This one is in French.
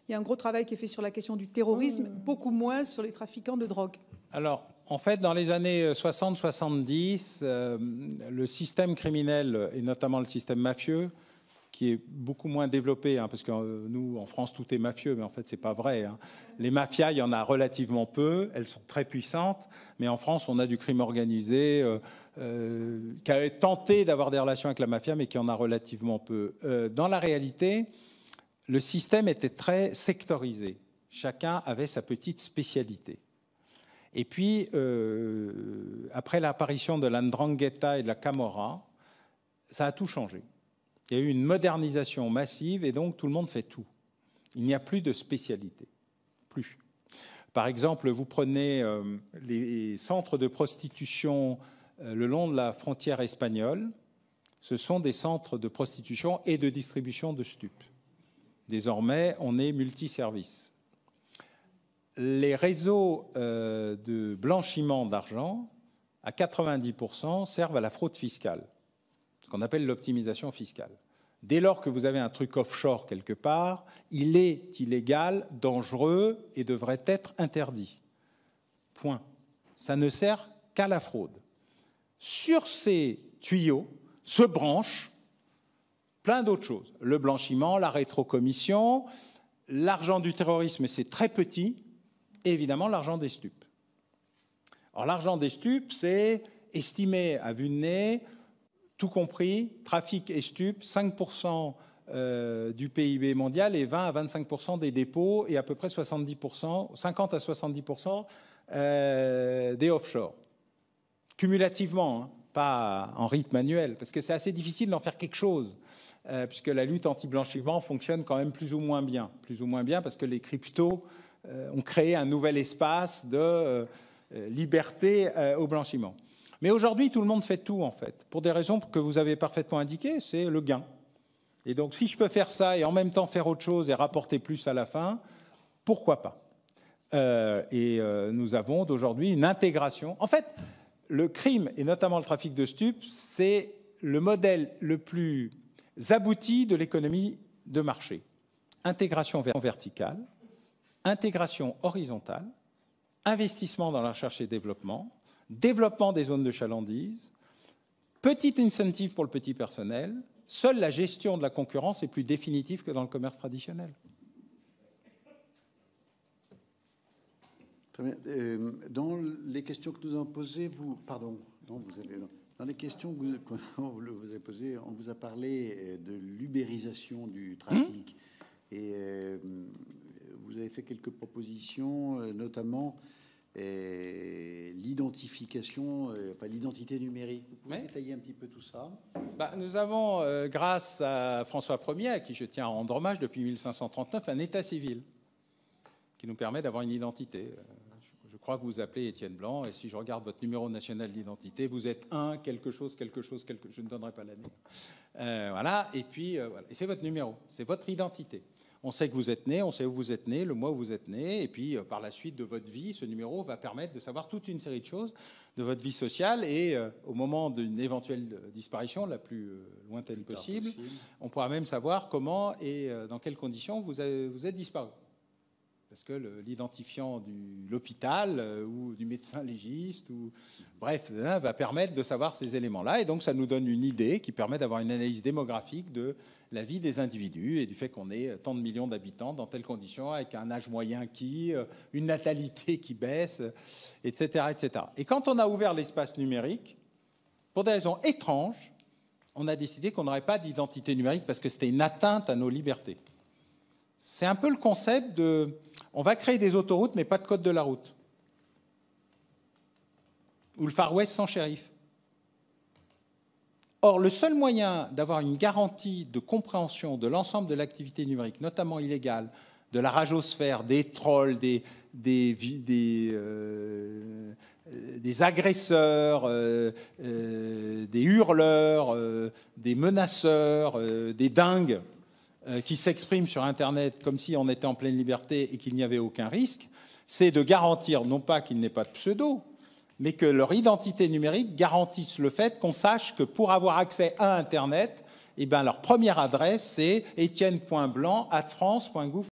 Il y a un gros travail qui est fait sur la question du terrorisme, beaucoup moins sur les trafiquants de drogue. Alors, en fait, dans les années 60-70, le système criminel, et notamment le système mafieux, qui est beaucoup moins développé, hein, parce que nous, en France, tout est mafieux, mais en fait, c'est pas vrai. Hein. Les mafias, il y en a relativement peu, elles sont très puissantes, mais en France, on a du crime organisé qui a tenté d'avoir des relations avec la mafia, mais qui en a relativement peu. Dans la réalité, le système était très sectorisé. Chacun avait sa petite spécialité. Et puis, après l'apparition de la 'Ndrangheta et de la Camorra, ça a tout changé. Il y a eu une modernisation massive et donc tout le monde fait tout. Il n'y a plus de spécialité. Plus. Par exemple, vous prenez les centres de prostitution le long de la frontière espagnole. Ce sont des centres de prostitution et de distribution de stupes. Désormais, on est multiservices. Les réseaux de blanchiment d'argent, à 90%, servent à la fraude fiscale, ce qu'on appelle l'optimisation fiscale. Dès lors que vous avez un truc offshore quelque part, il est illégal, dangereux et devrait être interdit. Point. Ça ne sert qu'à la fraude. Sur ces tuyaux se branchent plein d'autres choses. Le blanchiment, la rétrocommission, l'argent du terrorisme, c'est très petit, et évidemment l'argent des stupes. Alors l'argent des stupes, c'est estimé à vue de nez, tout compris, trafic et stupes, 5% du PIB mondial et 20 à 25% des dépôts et à peu près 70%, 50 à 70% des offshore. Cumulativement, hein, pas en rythme annuel, parce que c'est assez difficile d'en faire quelque chose, puisque la lutte anti-blanchiment fonctionne quand même plus ou moins bien. Plus ou moins bien parce que les cryptos ont créé un nouvel espace de liberté au blanchiment. Mais aujourd'hui, tout le monde fait tout, en fait, pour des raisons que vous avez parfaitement indiquées, c'est le gain. Et donc, si je peux faire ça et en même temps faire autre chose et rapporter plus à la fin, pourquoi pas? Nous avons d'aujourd'hui une intégration. En fait, le crime, et notamment le trafic de stupes, c'est le modèle le plus abouti de l'économie de marché. Intégration verticale, intégration horizontale, investissement dans la recherche et développement, développement des zones de chalandise, petit incentive pour le petit personnel. Seule la gestion de la concurrence est plus définitive que dans le commerce traditionnel. Très bien. Dans les questions que nous avons posées, dans les questions que vous avez posées, on vous a parlé de l'ubérisation du trafic. Et vous avez fait quelques propositions, notamment l'identification, enfin l'identité numérique. Vous pouvez détailler un petit peu tout ça? Nous avons, grâce à François Ier, à qui je tiens à rendre hommage depuis 1539, un état civil qui nous permet d'avoir une identité. Je crois que vous vous appelez Étienne Blanc, et si je regarde votre numéro national d'identité, vous êtes un quelque chose, je ne donnerai pas l'année. Voilà, et puis voilà. Et c'est votre numéro, c'est votre identité. On sait que vous êtes né, on sait où vous êtes né, le mois où vous êtes né, et puis par la suite de votre vie, ce numéro va permettre de savoir toute une série de choses de votre vie sociale, et au moment d'une éventuelle disparition, la plus lointaine possible, on pourra même savoir comment et dans quelles conditions vous êtes disparu. Parce que l'identifiant de l'hôpital ou du médecin légiste, ou bref, va permettre de savoir ces éléments-là. Et donc, ça nous donne une idée qui permet d'avoir une analyse démographique de la vie des individus et du fait qu'on ait tant de millions d'habitants dans telles conditions, avec un âge moyen une natalité qui baisse, etc., etc. Et quand on a ouvert l'espace numérique, pour des raisons étranges, on a décidé qu'on n'aurait pas d'identité numérique parce que c'était une atteinte à nos libertés. C'est un peu le concept de... On va créer des autoroutes, mais pas de code de la route. Ou le Far West sans shérif. Or, le seul moyen d'avoir une garantie de compréhension de l'ensemble de l'activité numérique, notamment illégale, de la radiosphère, des trolls, des agresseurs, des hurleurs, des menaceurs, des dingues, qui s'expriment sur Internet comme si on était en pleine liberté et qu'il n'y avait aucun risque, c'est de garantir, non pas qu'il n'y ait pas de pseudo, mais que leur identité numérique garantisse le fait qu'on sache que pour avoir accès à Internet, leur première adresse, c'est etienne.blanc@france.gouv.